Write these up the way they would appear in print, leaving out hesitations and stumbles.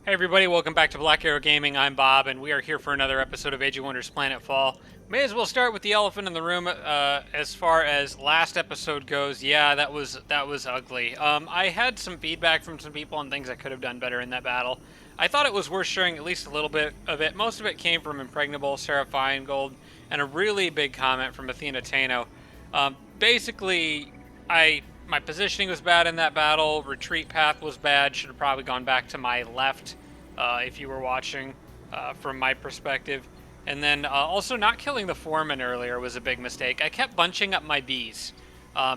Hey everybody, welcome back to Black Arrow Gaming. I'm Bob, and we are here for another episode of Age of Wonders Planetfall. May as well start with the elephant in the room. As far as last episode goes, yeah, that was ugly. I had some feedback from some people on things I could have done better in that battle. I thought it was worth sharing at least a little bit of it. Most of it came from Impregnable, Sarah Feingold, and a really big comment from Athena Tano. Basically, my positioning was bad in that battle. Retreat path was bad. Should have probably gone back to my left if you were watching from my perspective. And then also not killing the foreman earlier was a big mistake. I kept bunching up my bees,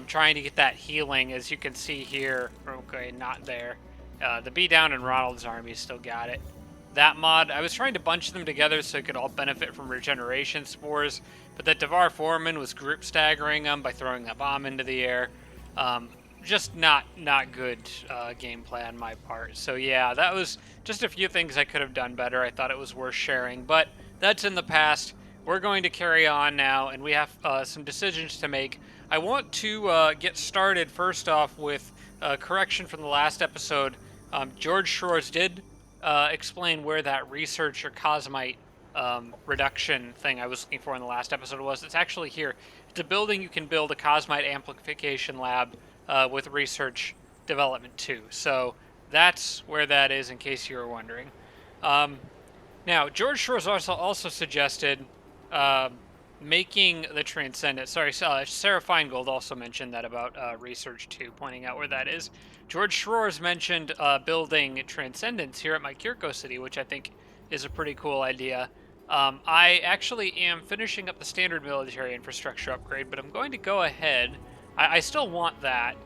trying to get that healing, as you can see here. Okay, not there. The bee down in Ronald's army still got it. That mod, I was trying to bunch them together so it could all benefit from regeneration spores, but that Devar Foreman was group staggering them by throwing that bomb into the air. Just not good gameplay on my part. So yeah, that was just a few things I could have done better. I thought it was worth sharing, but that's in the past. We're going to carry on now, and we have some decisions to make. I want to get started first off with a correction from the last episode. George Shores did explain where that research or cosmite reduction thing I was looking for in the last episode was. It's actually here. It's a building you can build a cosmite amplification lab with research development too. So that's where that is, in case you were wondering. Now, George Shores also suggested making the Transcendent. Sorry, Sarah Feingold also mentioned that about research too, pointing out where that is. George Shores mentioned building Transcendence here at my Kir'ko city, which I think is a pretty cool idea. I actually am finishing up the standard military infrastructure upgrade, but I'm going to go ahead. I still want that,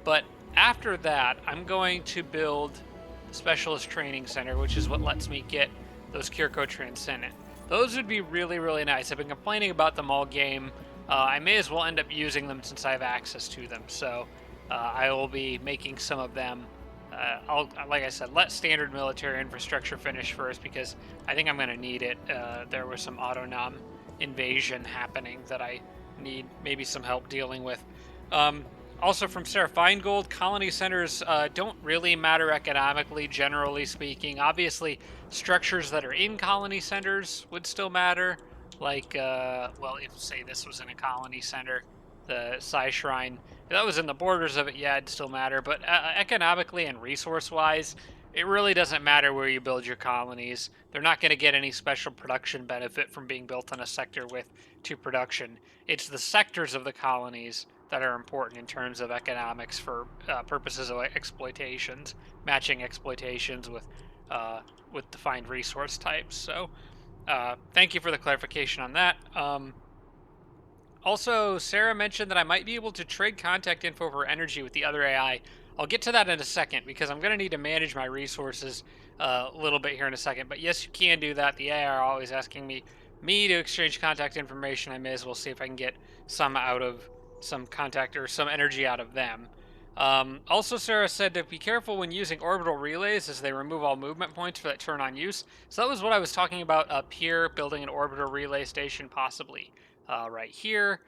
but after that, I'm going to build Specialist Training Center, which is what lets me get those Kir'ko Transcendent. Those would be really, really nice. I've been complaining about them all game. I may as well end up using them since I have access to them, so I will be making some of them. Like I said, let standard military infrastructure finish first because I think I'm going to need it. There was some autonom invasion happening that I need maybe some help dealing with. Also from Sarah Feingold, colony centers don't really matter economically, generally speaking. Obviously, structures that are in colony centers would still matter. Like, well, if, say, this was in a colony center, the Sai Shrine, if that was in the borders of it, yeah, it'd still matter. But economically and resource-wise, it really doesn't matter where you build your colonies. They're not going to get any special production benefit from being built on a sector with 2 production. It's the sectors of the colonies that are important in terms of economics for purposes of exploitations, matching exploitations with defined resource types. So, thank you for the clarification on that. Also, Sarah mentioned that I might be able to trade contact info for energy with the other AI. I'll get to that in a second because I'm going to need to manage my resources a little bit here in a second. But yes, you can do that. The AI are always asking me to exchange contact information. I may as well see if I can get some out of some contact or some energy out of them. Also, Sarah said to be careful when using orbital relays as they remove all movement points for that turn on use. So that was what I was talking about up here, building an orbital relay station possibly right here,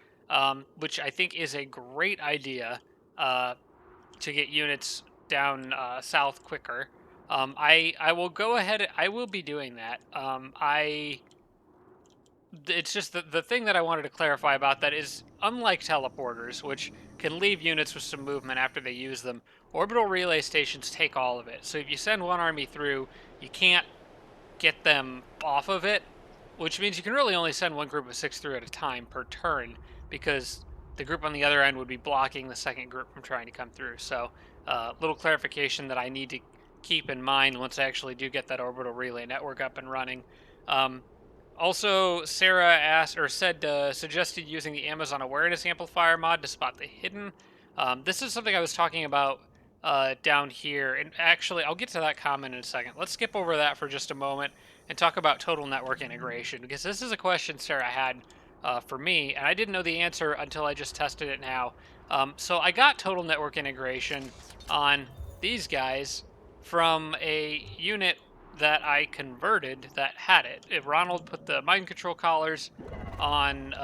which I think is a great idea to get units down south quicker. I will go ahead. I will be doing that. It's just the thing that I wanted to clarify about that is, unlike teleporters, which can leave units with some movement after they use them, orbital relay stations take all of it. So if you send one army through, you can't get them off of it, which means you can really only send one group of 6 through at a time per turn, because the group on the other end would be blocking the second group from trying to come through. So little clarification that I need to keep in mind once I actually do get that orbital relay network up and running. Also, Sarah asked or said suggested using the Amazon Awareness Amplifier mod to spot the hidden. This is something I was talking about down here, and actually, I'll get to that comment in a second. Let's skip over that for just a moment and talk about total network integration, because this is a question Sarah had for me, and I didn't know the answer until I just tested it now. So I got total network integration on these guys from a unit that I converted that had it. If Ronald put the mind control collars on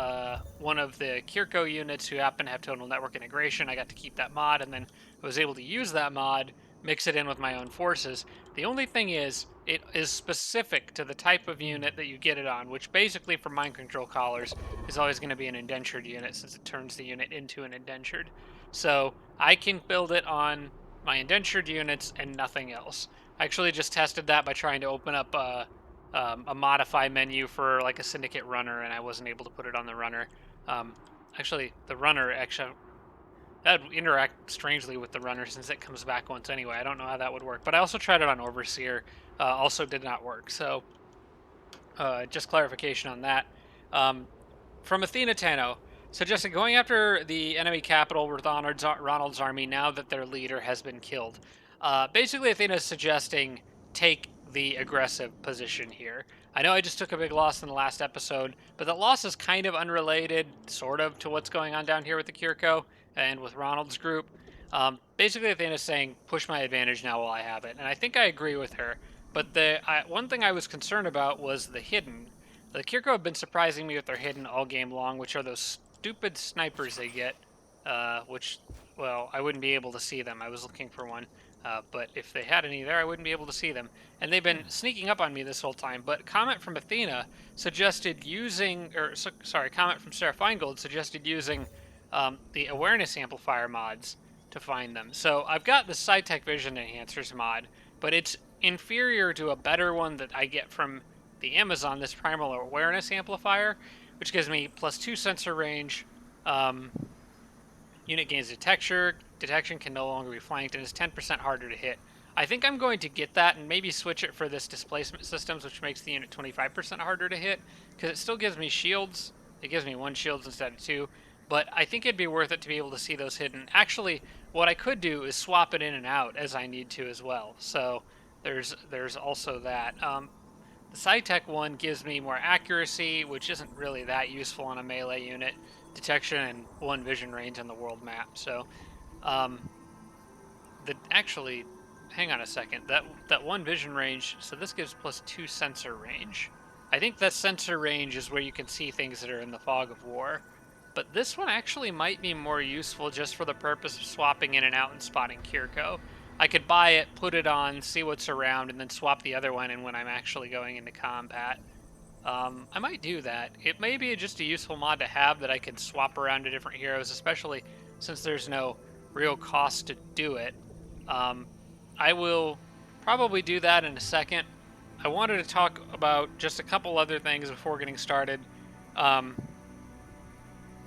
one of the Kir'ko units who happen to have total network integration. I got to keep that mod, and then I was able to use that mod, mix it in with my own forces. The only thing is, it is specific to the type of unit that you get it on, which basically for mind control collars is always going to be an indentured unit since it turns the unit into an indentured. So I can build it on my indentured units and nothing else. I actually just tested that by trying to open up a modify menu for like a syndicate runner, and I wasn't able to put it on the runner. Um, actually, the runner actually that would interact strangely with the runner since it comes back once anyway. I don't know how that would work, but I also tried it on Overseer. Also did not work. So just clarification on that. From Athena Tano, suggesting going after the enemy capital with Ronald's army now that their leader has been killed. Basically, Athena is suggesting take the aggressive position here. I know I just took a big loss in the last episode, but that loss is kind of unrelated, sort of, to what's going on down here with the Kir'ko and with Ronald's group. Basically, Athena is saying, push my advantage now while I have it, and I think I agree with her. But one thing I was concerned about was the hidden. The Kir'ko have been surprising me with their hidden all game long, which are those stupid snipers they get, which, well, I wouldn't be able to see them. I was looking for one, but if they had any there, I wouldn't be able to see them. And they've been sneaking up on me this whole time. But comment from Athena suggested using, comment from Sarah Feingold suggested using the awareness amplifier mods to find them. So I've got the SciTech Vision Enhancers mod, but it's inferior to a better one that I get from the Amazon, this Primal Awareness Amplifier, which gives me +2 sensor range, unit gains detection can no longer be flanked, and is 10% harder to hit. I think I'm going to get that and maybe switch it for this displacement systems, which makes the unit 25% harder to hit, because it still gives me shields. It gives me 1 shields instead of 2, but I think it'd be worth it to be able to see those hidden. Actually, what I could do is swap it in and out as I need to as well, so there's also that. The SciTech one gives me more accuracy, which isn't really that useful on a melee unit, detection, and 1 vision range on the world map. So, actually, hang on a second. That 1 vision range. So this gives +2 sensor range. I think that sensor range is where you can see things that are in the fog of war. But this one actually might be more useful just for the purpose of swapping in and out and spotting Kir'ko. I could buy it, put it on, see what's around, and then swap the other one in when I'm actually going into combat. I might do that. It may be just a useful mod to have that I can swap around to different heroes, especially since there's no real cost to do it. I will probably do that in a second. I wanted to talk about just a couple other things before getting started.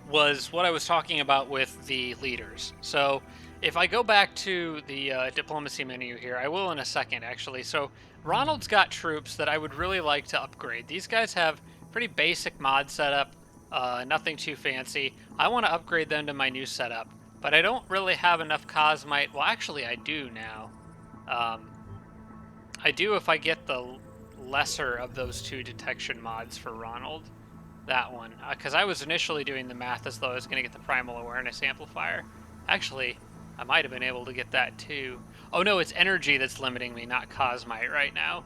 Was what I was talking about with the leaders. So if I go back to the diplomacy menu here, I will in a second actually. So Ronald's got troops that I would really like to upgrade. These guys have pretty basic mod setup, nothing too fancy. I want to upgrade them to my new setup, but I don't really have enough Cosmite. Well, actually I do now. I do if I get the lesser of those 2 detection mods for Ronald. That one, because I was initially doing the math as though I was going to get the Primal Awareness Amplifier. Actually, I might have been able to get that too. Oh no, it's energy that's limiting me, not Cosmite right now.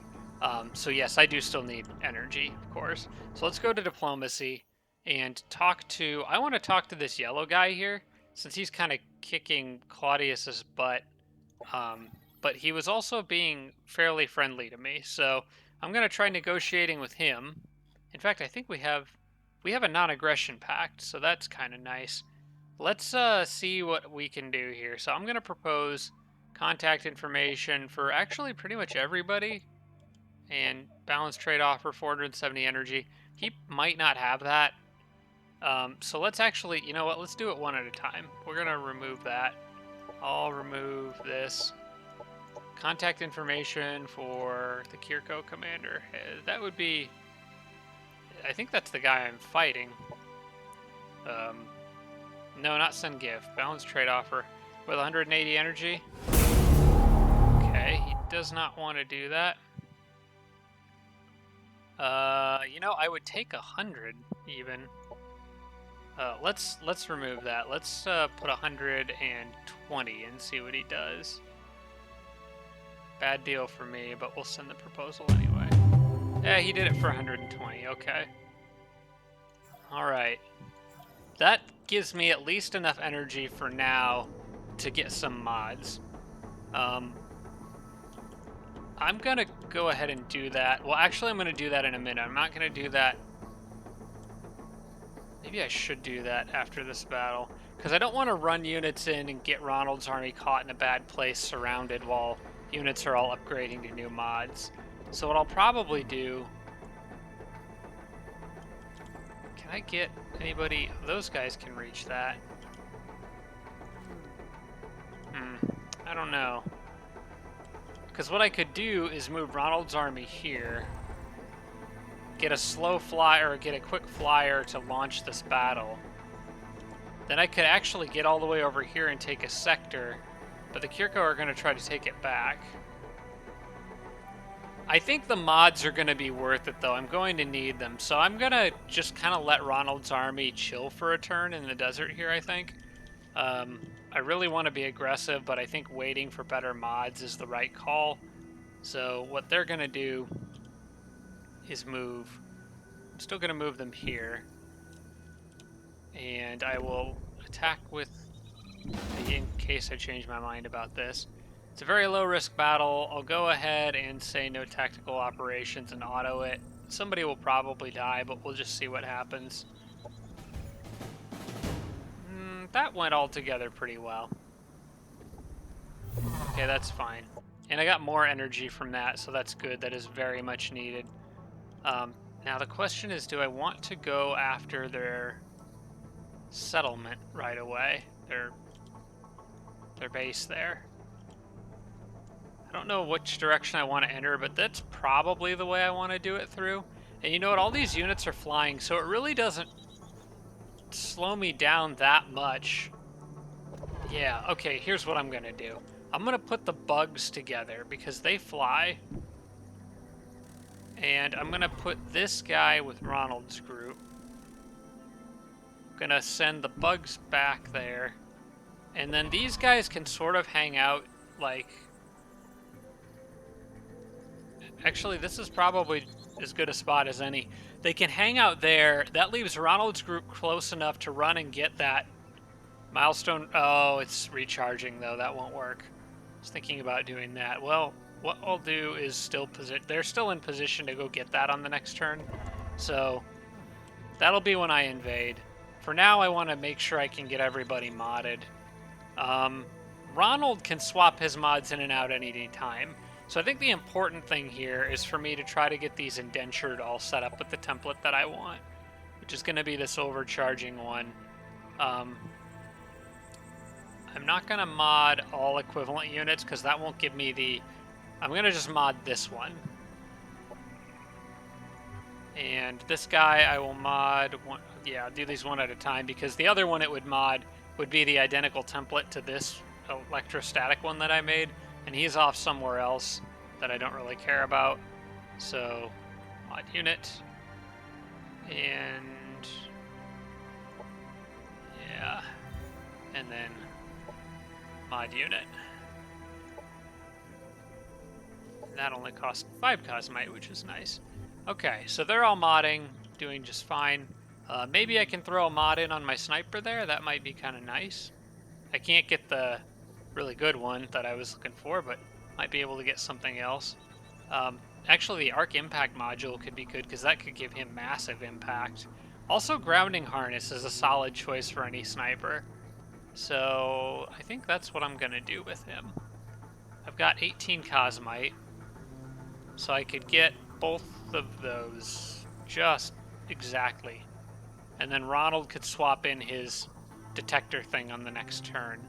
So yes, I do still need energy, of course. So let's go to diplomacy and talk to... I want to talk to this yellow guy here, since he's kind of kicking Claudius's butt. But he was also being fairly friendly to me, so I'm going to try negotiating with him. In fact, I think we have a non-aggression pact, so that's kind of nice. Let's see what we can do here. So I'm going to propose contact information for actually pretty much everybody. And balanced trade offer, 470 energy. He might not have that. So let's actually, you know what, let's do it one at a time. We're going to remove that. I'll remove this. Contact information for the Kir'ko commander. That would be... I think that's the guy I'm fighting. No, not send gift. Balanced trade offer with 180 energy. Okay, he does not want to do that. You know, I would take 100 even. Let's remove that. Let's put 120 and see what he does. Bad deal for me, but we'll send the proposal anyway. Yeah, he did it for 120. Okay. All right. That gives me at least enough energy for now to get some mods. I'm going to go ahead and do that. Well, actually, I'm going to do that in a minute. I'm not going to do that. Maybe I should do that after this battle, because I don't want to run units in and get Ronald's army caught in a bad place surrounded while units are all upgrading to new mods. So what I'll probably do... Can I get anybody... Those guys can reach that. I don't know. Because what I could do is move Ronald's army here, get a slow flyer, or get a quick flyer to launch this battle. Then I could actually get all the way over here and take a sector, but the Kir'ko are going to try to take it back. I think the mods are going to be worth it, though. I'm going to need them. So I'm going to just kind of let Ronald's army chill for a turn in the desert here, I think. I really want to be aggressive, but I think waiting for better mods is the right call. So what they're going to do is move. I'm still going to move them here. And I will attack with, in case I change my mind about this. It's a very low risk battle. I'll go ahead and say no tactical operations and auto it. Somebody will probably die, but we'll just see what happens. That went all together pretty well. Okay, that's fine. And I got more energy from that, so that's good. That is very much needed. Now the question is, do I want to go after their settlement right away? Their base there. I don't know which direction I want to enter, but that's probably the way I want to do it through. And you know what? All these units are flying, so it really doesn't slow me down that much. Yeah, okay, here's what I'm going to do. I'm going to put the bugs together because they fly. And I'm going to put this guy with Ronald's group. I'm going to send the bugs back there. And then these guys can sort of hang out, like... Actually, this is probably as good a spot as any. They can hang out there. That leaves Ronald's group close enough to run and get that milestone. Oh, it's recharging, though. That won't work. I was thinking about doing that. Well, what I'll do is they're still in position to go get that on the next turn. So that'll be when I invade. For now, I want to make sure I can get everybody modded. Ronald can swap his mods in and out at any time. So I think the important thing here is for me to try to get these indentured all set up with the template that I want, which is going to be this overcharging one. I'm not going to mod all equivalent units because that won't give me the... I'm going to just mod this one. And this guy I will mod... I'll do these one at a time because the other one it would mod would be the identical template to this electrostatic one that I made. And he's off somewhere else that I don't really care about. So, mod unit. And... yeah. And then mod unit. That only cost 5 Cosmite, which is nice. Okay, so they're all modding, doing just fine. Maybe I can throw a mod in on my sniper there. That might be kind of nice. I can't get the really good one that I was looking for, but might be able to get something else. Actually, the arc impact module could be good because that could give him massive impact. Also, grounding harness is a solid choice for any sniper. So I think that's what I'm going to do with him. I've got 18 Cosmite, so I could get both of those just exactly. And then Ronald could swap in his detector thing on the next turn.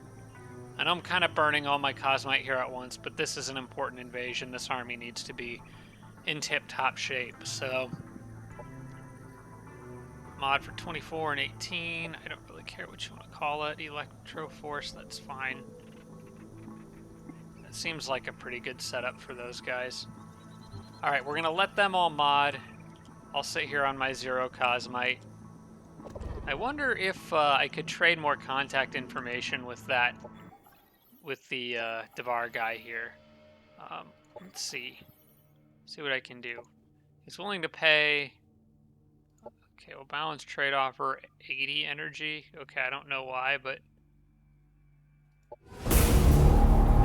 I know I'm kind of burning all my Cosmite here at once, but this is an important invasion. This army needs to be in tip-top shape, so... mod for 24 and 18. I don't really care what you want to call it. Electro Force, that's fine. That seems like a pretty good setup for those guys. Alright, we're going to let them all mod. I'll sit here on my 0 Cosmite. I wonder if I could trade more contact information with that... with the Devar guy here. Let's see. See what I can do. He's willing to pay... Okay, well, balance trade offer 80 energy. Okay, I don't know why, but...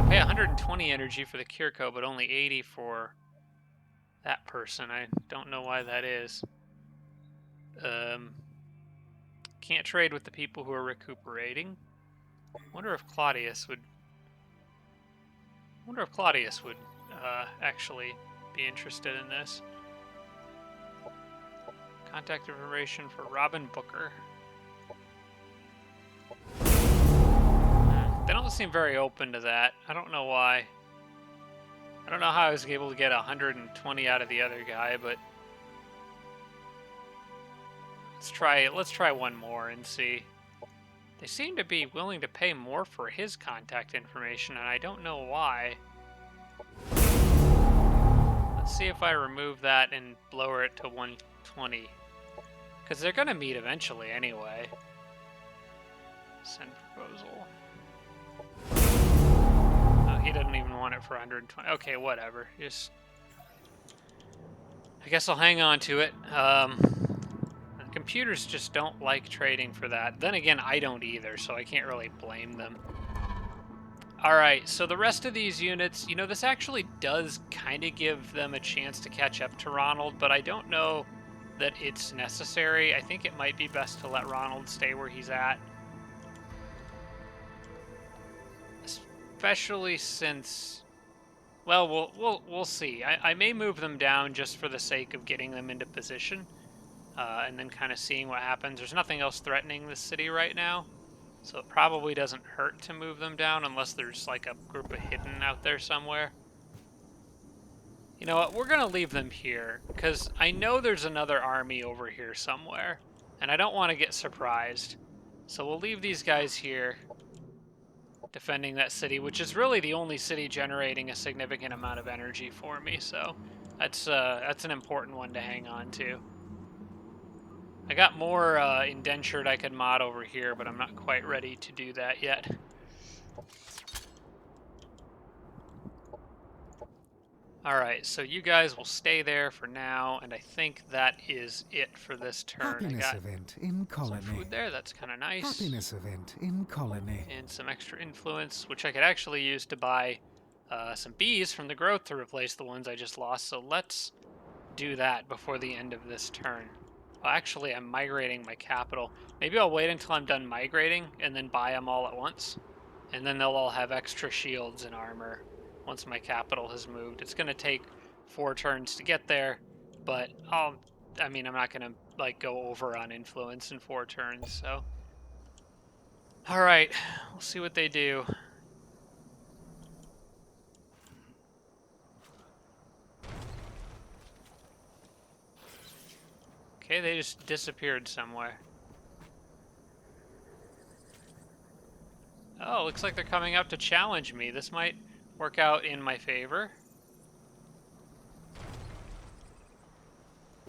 Pay 120 energy for the Kir'ko, but only 80 for that person. I don't know why that is. Can't trade with the people who are recuperating. Wonder if Claudius would actually be interested in this. Contact information for Robin Booker. They don't seem very open to that. I don't know why. I don't know how I was able to get 120 out of the other guy, but let's try one more and see. They seem to be willing to pay more for his contact information, and I don't know why. Let's see if I remove that and lower it to 120. Because they're going to meet eventually anyway. Send proposal. Oh, he doesn't even want it for 120. Okay, whatever. I guess I'll hang on to it. Computers just don't like trading for that. Then again, I don't either, so I can't really blame them. Alright, so the rest of these units, you know, this actually does kind of give them a chance to catch up to Ronald, but I don't know that it's necessary. I think it might be best to let Ronald stay where he's at. Especially since, well, we'll see. I may move them down just for the sake of getting them into position. And then kind of seeing what happens. There's nothing else threatening this city right now, so it probably doesn't hurt to move them down unless there's like a group of hidden out there somewhere. You know what, we're gonna leave them here, because I know there's another army over here somewhere, and I don't want to get surprised. So we'll leave these guys here, defending that city, which is really the only city generating a significant amount of energy for me, so that's an important one to hang on to. I got more indentured I could mod over here, but I'm not quite ready to do that yet. Alright, so you guys will stay there for now, and I think that is it for this turn. Happiness I got event in colony. some food there, that's kind of nice. Happiness event in colony. And some extra influence, which I could actually use to buy some bees from the growth to replace the ones I just lost, so let's do that before the end of this turn. Well, actually, I'm migrating my capital. Maybe I'll wait until I'm done migrating and then buy them all at once. And then they'll all have extra shields and armor once my capital has moved. It's going to take 4 turns to get there, but I'm not going to like go over on influence in 4 turns, so. All right, we'll see what they do. Okay, they just disappeared somewhere. Oh, looks like they're coming out to challenge me. This might work out in my favor.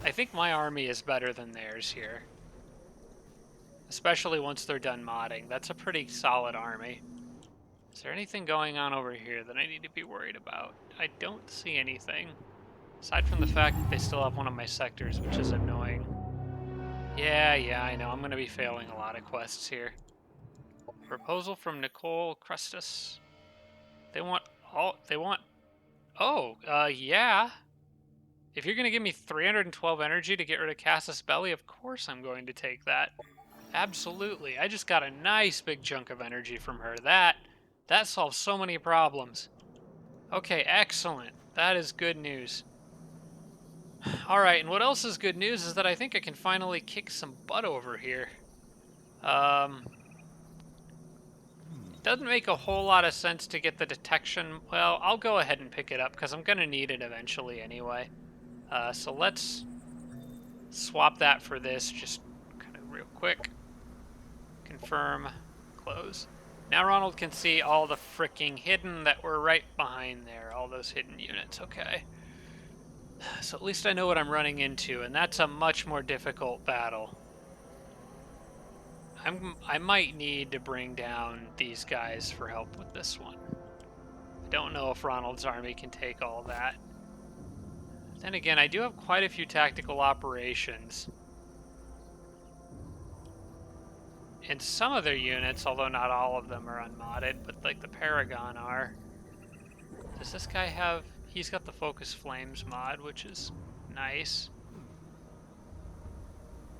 I think my army is better than theirs here. Especially once they're done modding. That's a pretty solid army. Is there anything going on over here that I need to be worried about? I don't see anything. Aside from the fact that they still have one of my sectors, which is annoying. Yeah, I know. I'm going to be failing a lot of quests here. Proposal from Nicole Crustus. Yeah. If you're going to give me 312 energy to get rid of Casus Belli, of course I'm going to take that. Absolutely. I just got a nice big chunk of energy from her. That solves so many problems. Okay, excellent. That is good news. Alright, and what else is good news is that I think I can finally kick some butt over here. Doesn't make a whole lot of sense to get the detection. Well, I'll go ahead and pick it up because I'm going to need it eventually anyway. So let's swap that for this just kind of real quick. Confirm, close. Now Ronald can see all the freaking hidden that were right behind there, all those hidden units, okay. So at least I know what I'm running into, and that's a much more difficult battle. I might need to bring down these guys for help with this one. I don't know if Ronald's army can take all that. Then again, I do have quite a few tactical operations. And some of their units, although not all of them are unmodded, but like the Paragon are. Does this guy have... He's got the Focus Flames mod, which is nice.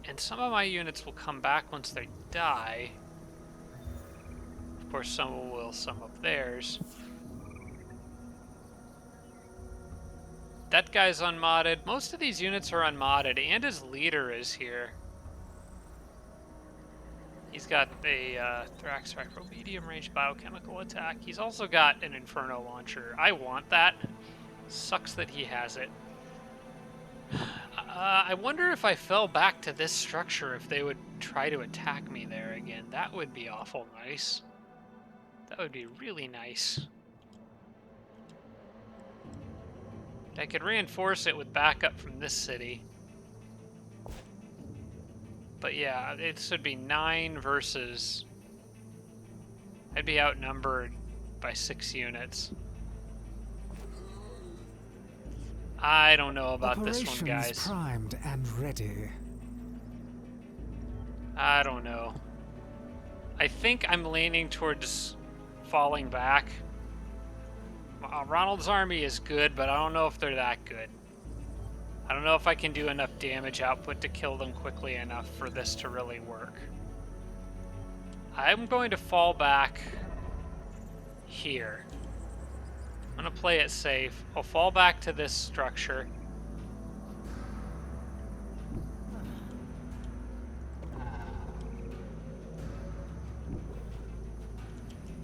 And some of my units will come back once they die. Of course, some will sum up theirs. That guy's unmodded. Most of these units are unmodded, and his leader is here. He's got a Thrax Rifle medium range biochemical attack. He's also got an Inferno launcher. I want that. Sucks that he has it. I wonder if I fell back to this structure, if they would try to attack me there again. That would be awful nice. That would be really nice. I could reinforce it with backup from this city. But yeah, it should be 9 versus... I'd be outnumbered by 6 units. I don't know about this one, guys. Primed and ready. I don't know. I think I'm leaning towards falling back. Ronald's army is good, but I don't know if they're that good. I don't know if I can do enough damage output to kill them quickly enough for this to really work. I'm going to fall back here. I'm going to play it safe. I'll fall back to this structure.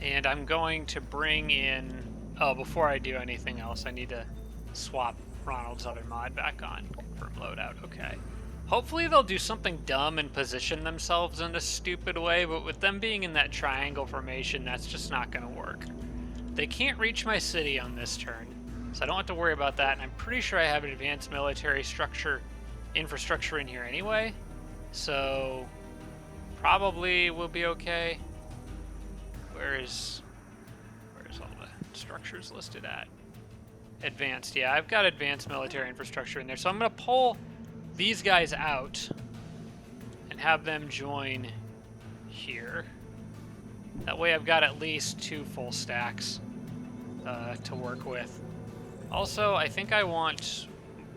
And I'm going to bring in... Oh, before I do anything else, I need to swap Ronald's other mod back on. Confirm loadout, okay. Hopefully they'll do something dumb and position themselves in a stupid way, but with them being in that triangle formation, that's just not going to work. They can't reach my city on this turn, so I don't have to worry about that, and I'm pretty sure I have an advanced military infrastructure in here anyway, so probably we'll be okay. Where's all the structures listed at? Advanced, yeah, I've got advanced military infrastructure in there, so I'm going to pull these guys out and have them join here. That way I've got at least 2 full stacks to work with. Also, I think I want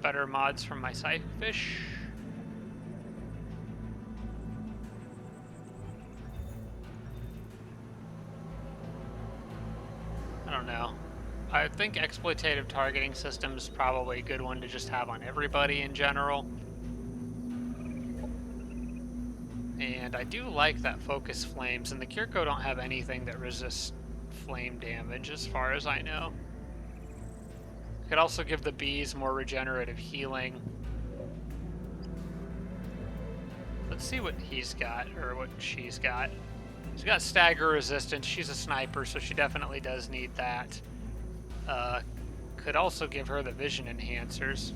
better mods from my Siphonfish. I don't know. I think exploitative targeting system is probably a good one to just have on everybody in general. And I do like that Focus Flames, and the Kir'ko don't have anything that resists flame damage as far as I know. Could also give the bees more regenerative healing. Let's see what he's got, or what she's got. She's got stagger resistance. She's a sniper, so she definitely does need that. Could also give her the vision enhancers.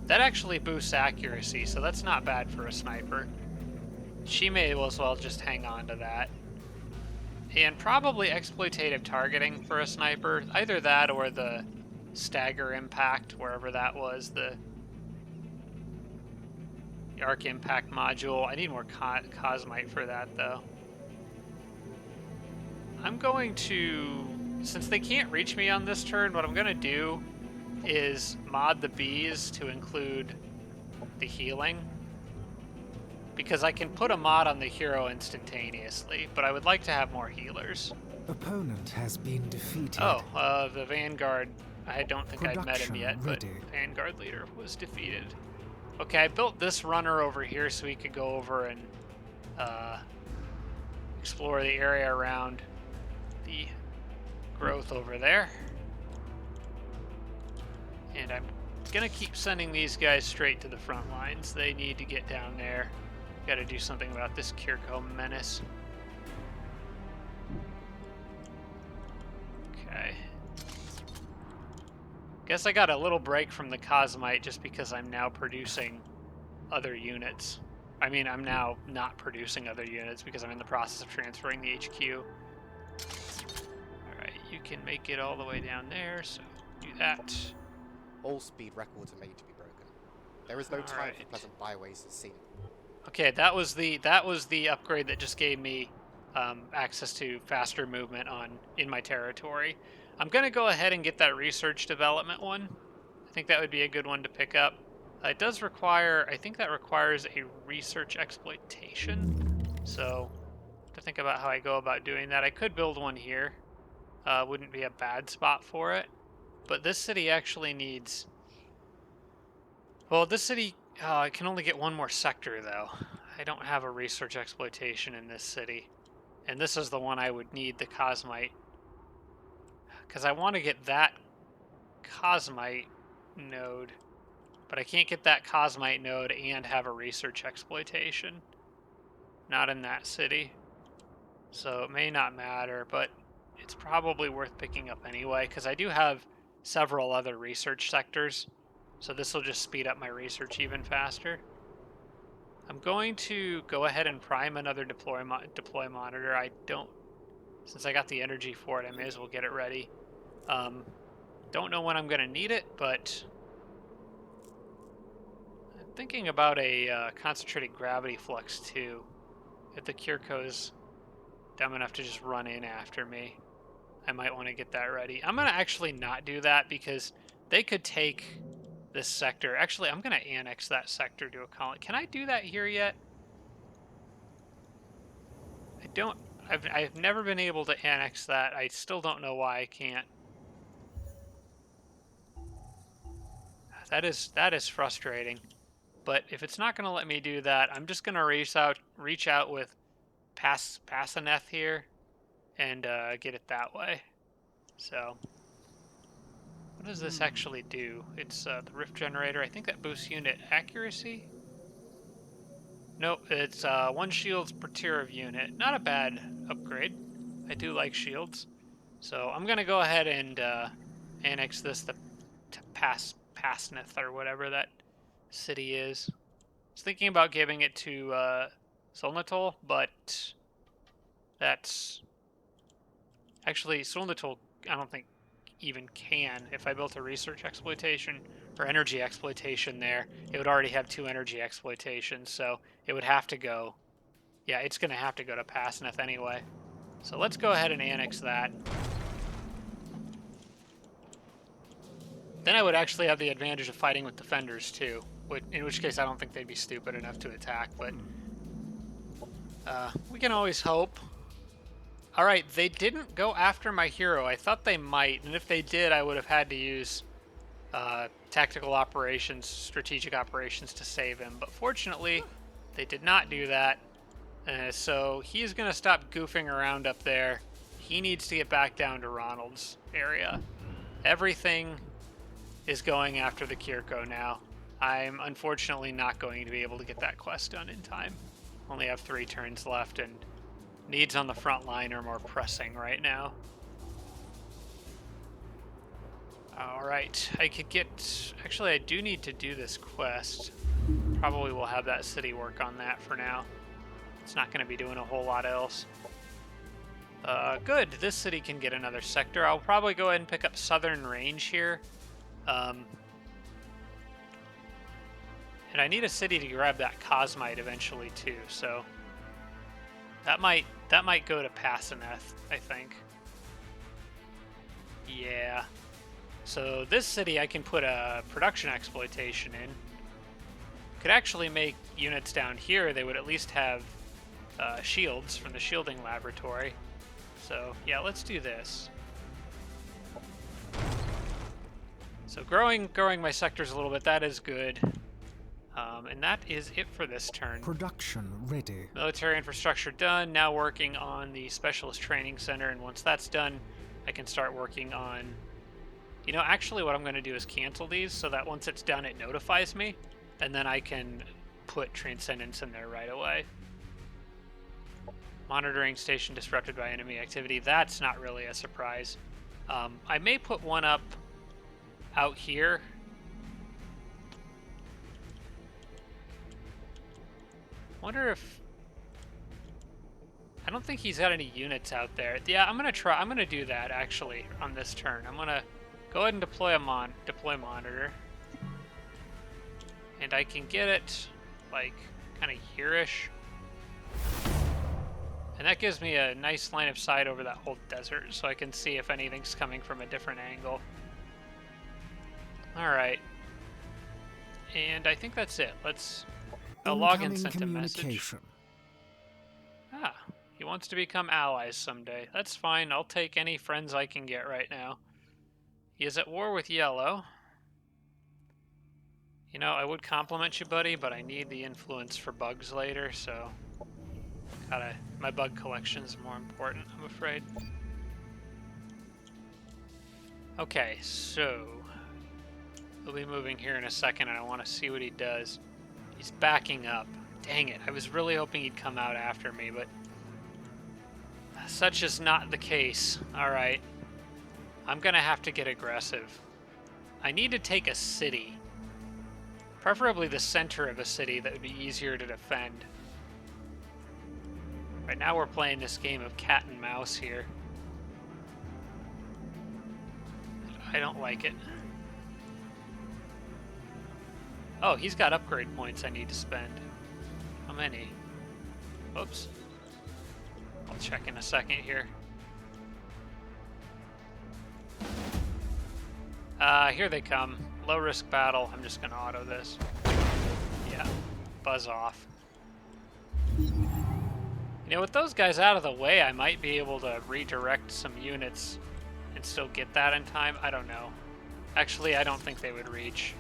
That actually boosts accuracy, so that's not bad for a sniper. She may as well just hang on to that. And probably exploitative targeting for a sniper. Either that or the stagger impact, wherever that was, the arc impact module. I need more cosmite for that, though. I'm going to, since they can't reach me on this turn, what I'm going to do is mod the bees to include the healing. Because I can put a mod on the hero instantaneously, but I would like to have more healers. Opponent has been defeated. Oh, the Vanguard. I don't think I'd met him yet, ready. but Vanguard leader was defeated. Okay, I built this runner over here so we could go over and explore the area around the growth over there. And I'm gonna keep sending these guys straight to the front lines. They need to get down there. Got to do something about this Kir'ko menace. Okay. Guess I got a little break from the Cosmite just because I'm now producing other units. I mean, I'm now not producing other units because I'm in the process of transferring the HQ. Alright, you can make it all the way down there, so do that. All speed records are made to be broken. There is no time for pleasant byways as seen. Okay, that was the upgrade that just gave me access to faster movement in my territory. I'm going to go ahead and get that research development one. I think that would be a good one to pick up. It does require, I think that requires a research exploitation. So, to think about how I go about doing that. I could build one here. Wouldn't be a bad spot for it. But this city actually needs... Well, this city can only get one more sector, though. I don't have a research exploitation in this city. And this is the one I would need the Cosmite. Because I want to get that Cosmite node. But I can't get that Cosmite node and have a research exploitation. Not in that city. So it may not matter, but it's probably worth picking up anyway, because I do have several other research sectors. So this will just speed up my research even faster. I'm going to go ahead and prime another deploy monitor. I don't, since I got the energy for it, I may as well get it ready. Don't know when I'm going to need it, but I'm thinking about a concentrated gravity flux too. If the Kir'ko is dumb enough to just run in after me, I might want to get that ready. I'm going to actually not do that because they could take this sector. Actually, I'm going to annex that sector to a colony. Can I do that here yet? I don't. I've never been able to annex that. I still don't know why I can't. That is frustrating. But if it's not going to let me do that, I'm just going to reach out with Passaneth here and get it that way. So, what does this actually do? It's the rift generator. I think that boosts unit accuracy. Nope, it's 1 shields per tier of unit. Not a bad upgrade. I do like shields. So I'm going to go ahead and annex this to Passaneth or whatever that city is. I was thinking about giving it to Solnatol, but that's... Actually, Solnatol, I don't think even can. If I built a research exploitation or energy exploitation there, it would already have 2 energy exploitations, so it would have to go... Yeah, it's going to have to go to Passaneth anyway. So let's go ahead and annex that. Then I would actually have the advantage of fighting with defenders too, in which case I don't think they'd be stupid enough to attack, but we can always hope. Alright, they didn't go after my hero. I thought they might, and if they did, I would have had to use tactical operations, strategic operations to save him. But fortunately, they did not do that. So he's going to stop goofing around up there. He needs to get back down to Ronald's area. Everything is going after the Kir'ko now. I'm unfortunately not going to be able to get that quest done in time. Only have 3 turns left, and needs on the front line are more pressing right now. Alright, I could get... Actually, I do need to do this quest. Probably will have that city work on that for now. It's not going to be doing a whole lot else. Good, this city can get another sector. I'll probably go ahead and pick up Southern Range here. And I need a city to grab that Cosmite eventually too, so that might go to Passaneth, I think. Yeah. So this city I can put a production exploitation in. Could actually make units down here. They would at least have shields from the shielding laboratory. So yeah, let's do this. So growing my sectors a little bit, that is good. And that is it for this turn. Production ready. Military infrastructure done. Now working on the Specialist Training Center, and once that's done, I can start working on... You know, actually what I'm going to do is cancel these so that once it's done, it notifies me, and then I can put Transcendence in there right away. Monitoring station disrupted by enemy activity. That's not really a surprise. I may put one up out here. Wonder if... I don't think he's got any units out there. Yeah, I'm gonna do that actually on this turn. I'm gonna go ahead and deploy a deploy monitor. And I can get it like kind of here-ish. And And that gives me a nice line of sight over that whole desert, so I can see if anything's coming from a different angle. Alright. And I think that's it. Let's... A login sent a message. Ah, he wants to become allies someday. That's fine. I'll take any friends I can get right now. He is at war with Yellow. You know, I would compliment you, buddy, but I need the influence for bugs later, so... My bug collection's more important, I'm afraid. Okay, so... We'll be moving here in a second, and I want to see what he does. He's backing up. Dang it, I was really hoping he'd come out after me, but... Such is not the case. Alright. I'm gonna have to get aggressive. I need to take a city. Preferably the center of a city that would be easier to defend. Right now we're playing this game of cat and mouse here. I don't like it. Oh, he's got upgrade points I need to spend. How many? Oops. I'll check in a second here. Here they come. Low risk battle. I'm just gonna auto this. Yeah. Buzz off. You know, with those guys out of the way, I might be able to redirect some units and still get that in time. I don't know. Actually, I don't think they would reach.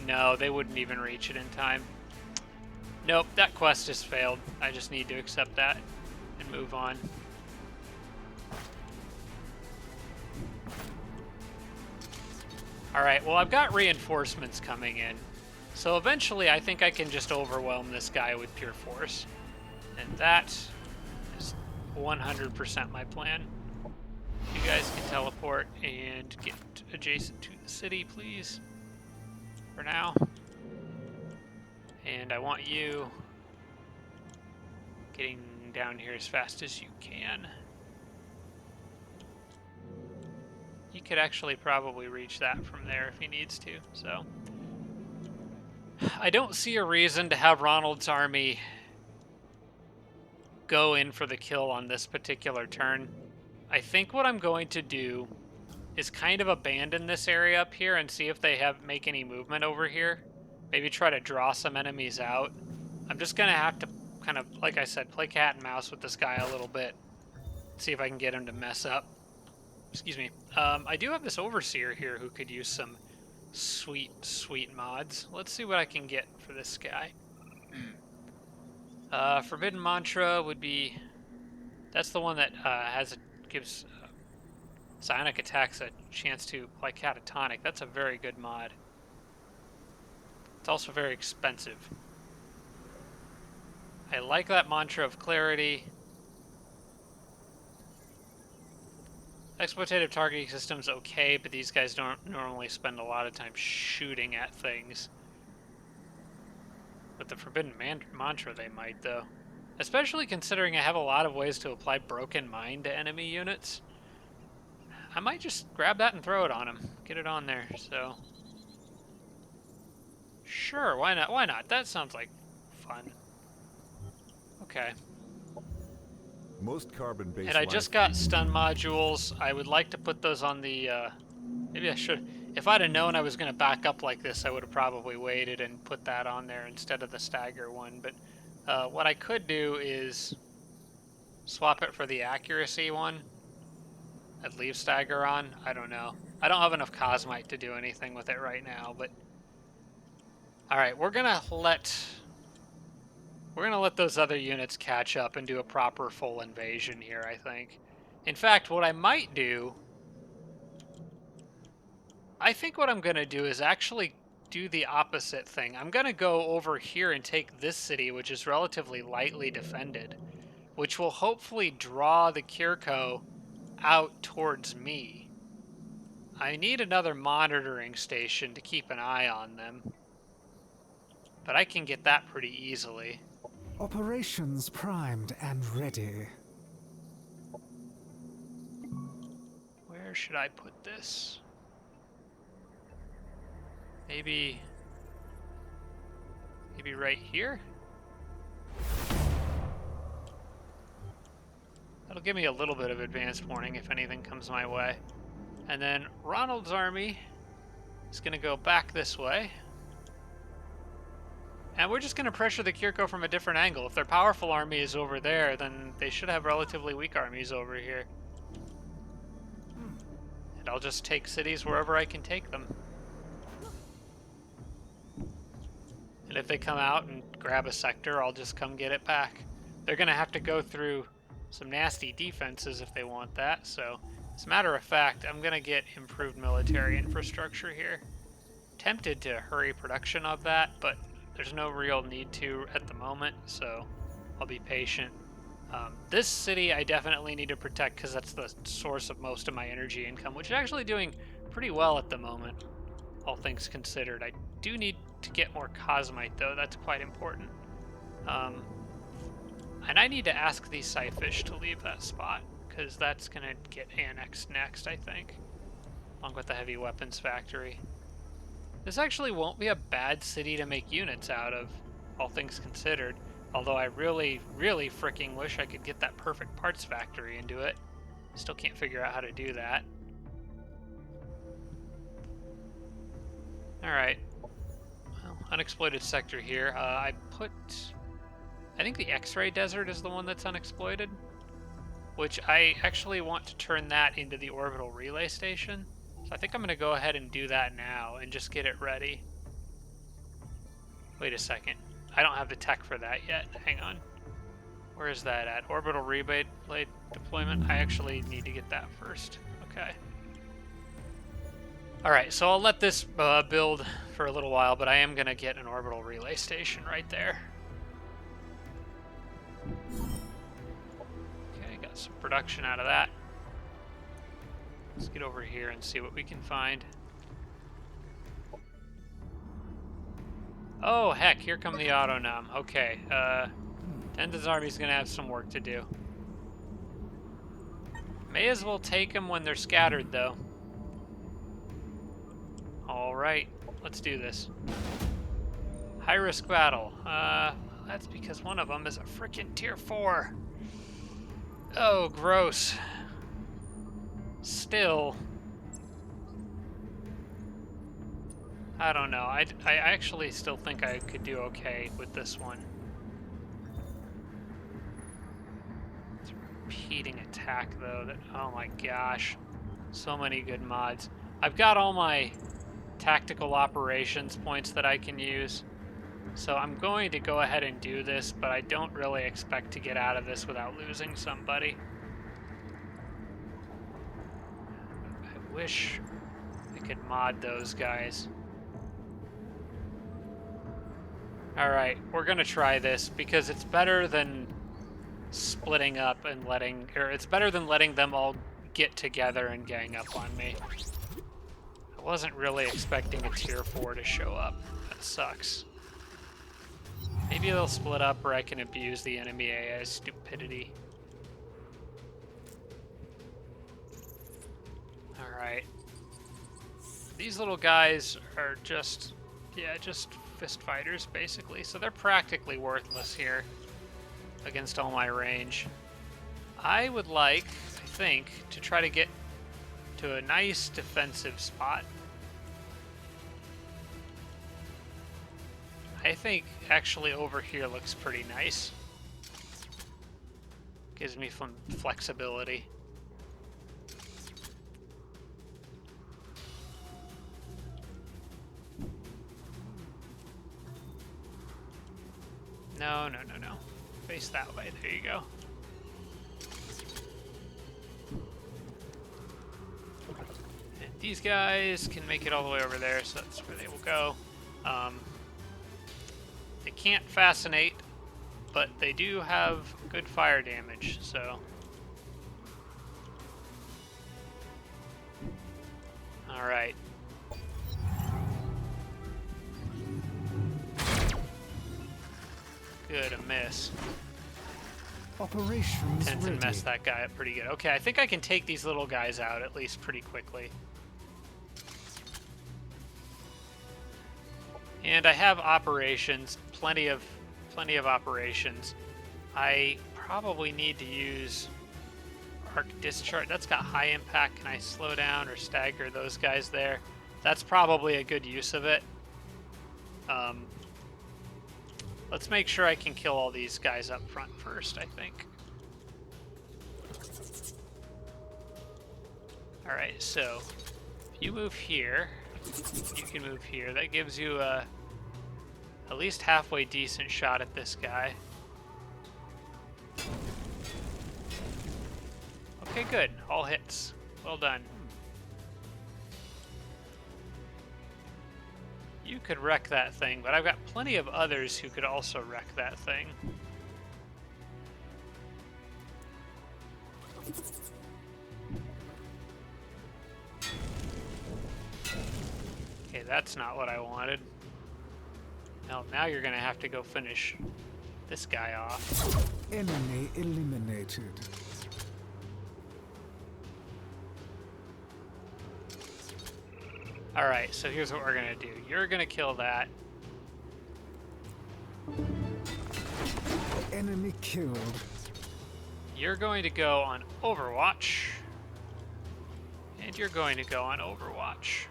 No, they wouldn't even reach it in time. Nope, that quest just failed. I just need to accept that and move on. Alright, well, I've got reinforcements coming in. So eventually, I think I can just overwhelm this guy with pure force. And that is 100% my plan. You guys can teleport and get adjacent to the city, please. For now. And I want you getting down here as fast as you can. He could actually probably reach that from there if he needs to, so. I don't see a reason to have Ronald's army go in for the kill on this particular turn. I think what I'm going to do is kind of abandon this area up here and see if they make any movement over here. Maybe try to draw some enemies out. I'm just going to have to kind of, like I said, play cat and mouse with this guy a little bit. See if I can get him to mess up. Excuse me. I do have this Overseer here who could use some sweet, sweet mods. Let's see what I can get for this guy. Forbidden Mantra would be... That's the one that gives psionic attacks a chance to apply catatonic. That's a very good mod. It's also very expensive. I like that Mantra of Clarity. Exploitative targeting system's okay, but these guys don't normally spend a lot of time shooting at things. With the Forbidden Mantra they might, though. Especially considering I have a lot of ways to apply Broken Mind to enemy units. I might just grab that and throw it on him. Get it on there, so... Sure, why not? Why not? That sounds like fun. Okay. Most carbon-based. And I just got stun modules. I would like to put those on the, maybe I should. If I'd have known I was going to back up like this, I would have probably waited and put that on there instead of the stagger one. But what I could do is swap it for the accuracy one. I'd leave stagger on. I don't know. I don't have enough Cosmite to do anything with it right now, but... Alright, we're going to let those other units catch up and do a proper full invasion here, I think. In fact, what I might do... I think what I'm going to do is actually do the opposite thing. I'm going to go over here and take this city, which is relatively lightly defended, which will hopefully draw the Kir'ko out towards me. I need another monitoring station to keep an eye on them, but I can get that pretty easily. Operations primed and ready. Where should I put this? Maybe right here? That'll give me a little bit of advanced warning if anything comes my way. And then Ronald's army is going to go back this way. And we're just going to pressure the Kir'ko from a different angle. If their powerful army is over there, then they should have relatively weak armies over here. And I'll just take cities wherever I can take them. And if they come out and grab a sector, I'll just come get it back. They're going to have to go through some nasty defenses if they want that. So, as a matter of fact, I'm going to get improved military infrastructure here. Tempted to hurry production of that, but there's no real need to at the moment, so I'll be patient. This city I definitely need to protect because that's the source of most of my energy income, which is actually doing pretty well at the moment, all things considered. I do need to get more cosmite, though. That's quite important. And I need to ask these Scyfish to leave that spot, because that's going to get annexed next, I think, along with the heavy weapons factory. This actually won't be a bad city to make units out of, all things considered. Although I really, really freaking wish I could get that perfect parts factory into it. Still can't figure out how to do that. Alright. Well, unexploited sector here. I think the X-ray desert is the one that's unexploited. Which I actually want to turn that into the orbital relay station. So I think I'm going to go ahead and do that now and just get it ready. Wait a second. I don't have the tech for that yet. Hang on. Where is that at? Orbital relay deployment? I actually need to get that first. Okay. Alright, so I'll let this build for a little while, but I am going to get an orbital relay station right there. Okay, got some production out of that. Let's get over here and see what we can find. Oh, heck, here come the Autonom. Okay, Tenzin's army's gonna have some work to do. May as well take them when they're scattered, though. Alright, let's do this. High-risk battle. That's because one of them is a frickin' tier 4. Oh, gross. Still, I don't know. I actually still think I could do okay with this one. It's a repeating attack, though. That, oh my gosh, so many good mods. I've got all my tactical operations points that I can use, so I'm going to go ahead and do this, but I don't really expect to get out of this without losing somebody. I wish I could mod those guys. Alright, we're gonna try this because it's better than splitting up and it's better than letting them all get together and gang up on me. I wasn't really expecting a tier 4 to show up. That sucks. Maybe they'll split up or I can abuse the enemy AI's stupidity. Alright. These little guys are just fist fighters, basically. So they're practically worthless here against all my range. I would like, I think, to try to get to a nice defensive spot. I think actually over here looks pretty nice. Gives me some flexibility. No, no, no, no. Face that way. There you go. And these guys can make it all the way over there, so that's where they will go. They can't fascinate, but they do have good fire damage, so... Alright. Good, a miss. Operations Tenzin ready. messed that guy up pretty good. Okay, I think I can take these little guys out at least pretty quickly. And I have operations, plenty of operations. I probably need to use Arc discharge. That's got high impact. Can I slow down or stagger those guys there? That's probably a good use of it. Let's make sure I can kill all these guys up front first, I think. Alright, so if you move here, you can move here. That gives you a at least halfway decent shot at this guy. Okay, good. All hits. Well done. You could wreck that thing, but I've got plenty of others who could also wreck that thing. Okay, that's not what I wanted. No, now you're gonna have to go finish this guy off. Enemy eliminated. Alright, so here's what we're gonna do. You're gonna kill that. Enemy killed. You're going to go on Overwatch. And you're going to go on Overwatch.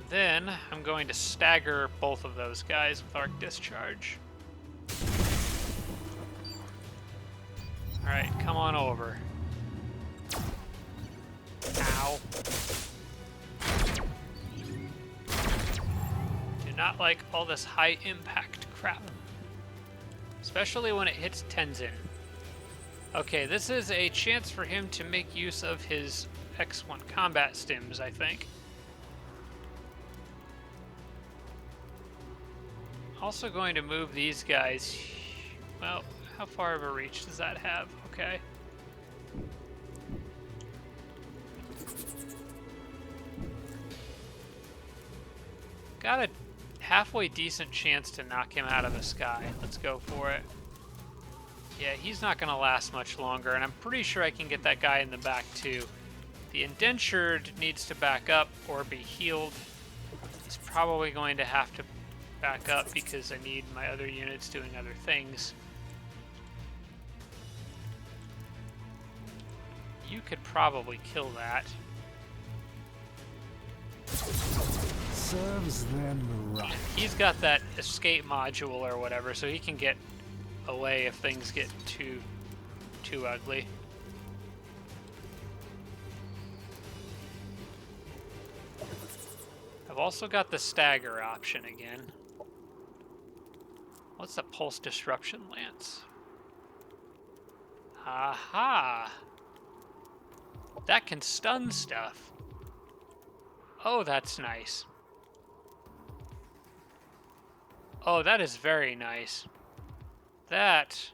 Then I'm going to stagger both of those guys with Arc Discharge. Alright, come on over. Ow. Do not like all this high impact crap. Especially when it hits Tenzin. Okay, this is a chance for him to make use of his X1 combat stims, I think. Also going to move these guys. Well, how far of a reach does that have? Okay. Got a halfway decent chance to knock him out of the sky. Let's go for it. Yeah, he's not going to last much longer, and I'm pretty sure I can get that guy in the back too. The indentured needs to back up or be healed. He's probably going to have to back up because I need my other units doing other things. You could probably kill that. Serves them right. He's got that escape module or whatever, so he can get away if things get too ugly. I've also got the stagger option again. What's the pulse disruption lance? Aha! That can stun stuff. Oh, that's nice. Oh, that is very nice. That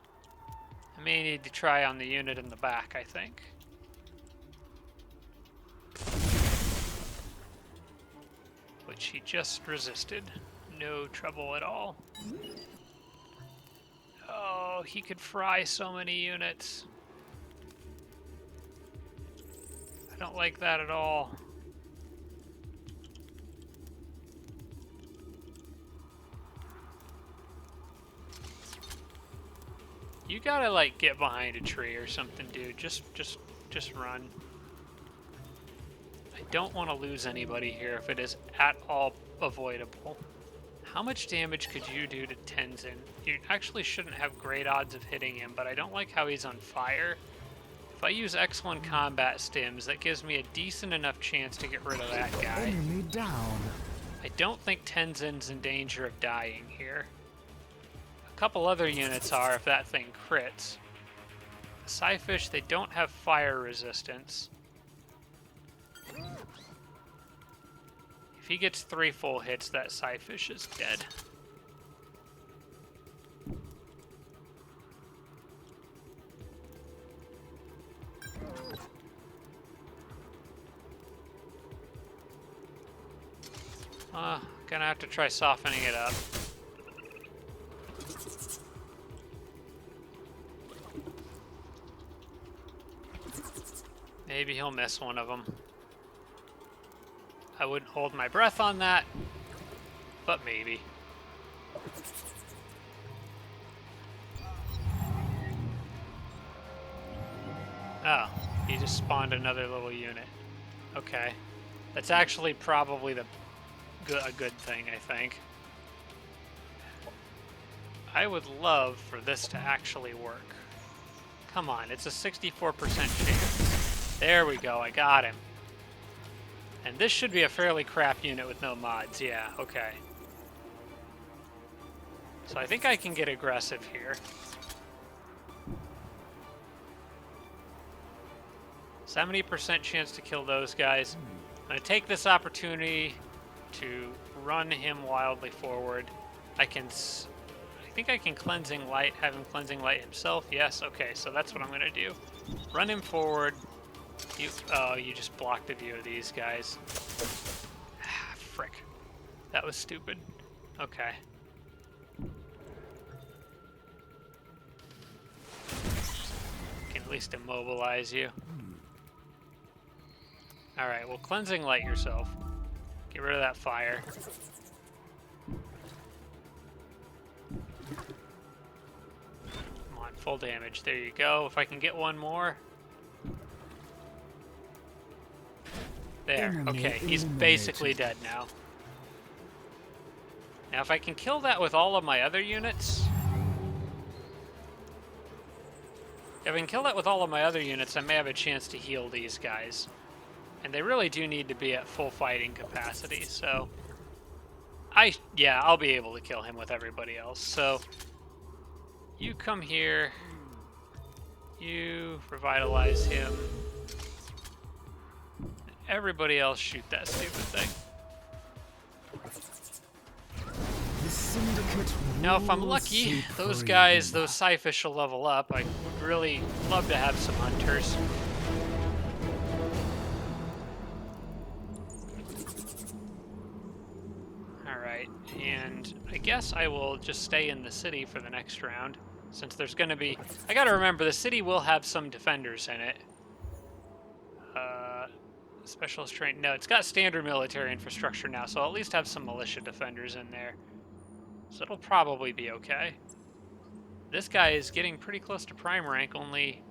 I may need to try on the unit in the back, I think. Which he just resisted. No trouble at all. Oh, he could fry so many units. I don't like that at all. You gotta like get behind a tree or something, dude. Just run. I don't want to lose anybody here if it is at all avoidable. How much damage could you do to Tenzin? You actually shouldn't have great odds of hitting him, but I don't like how he's on fire. If I use X1 combat stims, that gives me a decent enough chance to get rid of that guy. Enemy down. I don't think Tenzin's in danger of dying here. A couple other units are if that thing crits. The Psyfish, they don't have fire resistance. If he gets 3 full hits, that Psyfish is dead. Gonna have to try softening it up. Maybe he'll miss one of them. I wouldn't hold my breath on that, but maybe. Oh, he just spawned another little unit. Okay. That's actually probably a good thing, I think. I would love for this to actually work. Come on, it's a 64% chance. There we go, I got him. And this should be a fairly crap unit with no mods. Yeah, okay. So I think I can get aggressive here. 70% chance to kill those guys. I'm going to take this opportunity to run him wildly forward. I think I can Cleansing Light, have him Cleansing Light himself. Yes, okay, so that's what I'm going to do. Run him forward. Oh, you just blocked a view of these guys. Ah, frick. That was stupid. Okay. Can at least immobilize you. Alright, well, Cleansing Light yourself. Get rid of that fire. Come on, full damage. There you go. If I can get one more. There. Okay, he's basically dead now. Now, if I can kill that with all of my other units... If I can kill that with all of my other units, I may have a chance to heal these guys. And they really do need to be at full fighting capacity, so... Yeah, I'll be able to kill him with everybody else. So, you come here. You revitalize him. Everybody else shoot that stupid thing. The syndicate Now, if I'm will lucky, those supreme. guys, those Psyfish will level up. I would really love to have some hunters. Alright, and I guess I will just stay in the city for the next round, since there's going to be... I gotta remember, the city will have some defenders in it. Special strength... No, it's got standard military infrastructure now, so I'll at least have some militia defenders in there. So it'll probably be okay. This guy is getting pretty close to prime rank, only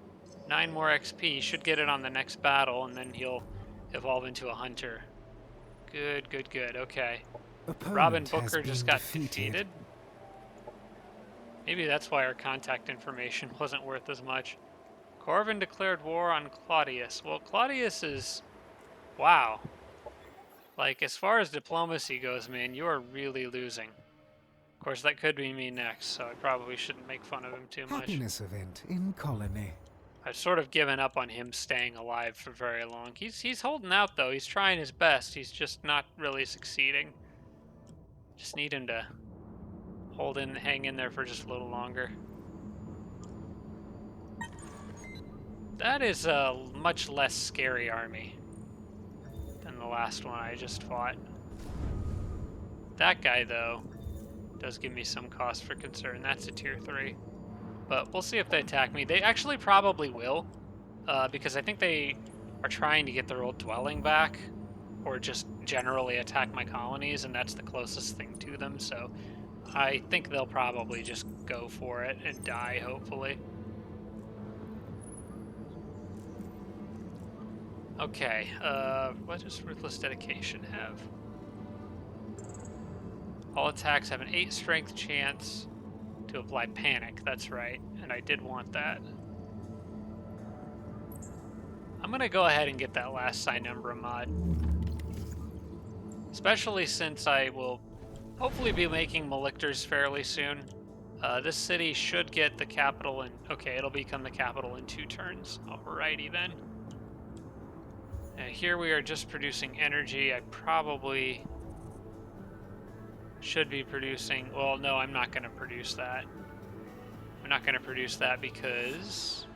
9 more XP. Should get it on the next battle, and then he'll evolve into a hunter. Good, good, good. Okay. Opponent Robin has Booker been just got defeated. defeated. Maybe that's why our contact information wasn't worth as much. Corvin declared war on Claudius. Well, Claudius is... Wow. Like, as far as diplomacy goes, man, you are really losing. Of course, that could be me next, so I probably shouldn't make fun of him too much. Happiness event in colony. I've sort of given up on him staying alive for very long. He's holding out, though. He's trying his best. He's just not really succeeding. Just need him to hang in there for just a little longer. That is a much less scary army than the last one I just fought. That guy, though, does give me some cause for concern. That's a tier 3. But we'll see if they attack me. They actually probably will, because I think they are trying to get their old dwelling back, or just generally attack my colonies, and that's the closest thing to them, so I think they'll probably just go for it and die, hopefully. Okay, what does Ruthless Dedication have? All attacks have an 8 strength chance to apply panic, that's right, and I did want that. I'm gonna go ahead and get that last Sinumbra mod. Especially since I will hopefully be making Malictors fairly soon. This city should get the capital in... Okay, it'll become the capital in 2 turns. Alrighty then. Here we are just producing energy. I probably should be producing... Well, no, I'm not going to produce that. I'm not going to produce that because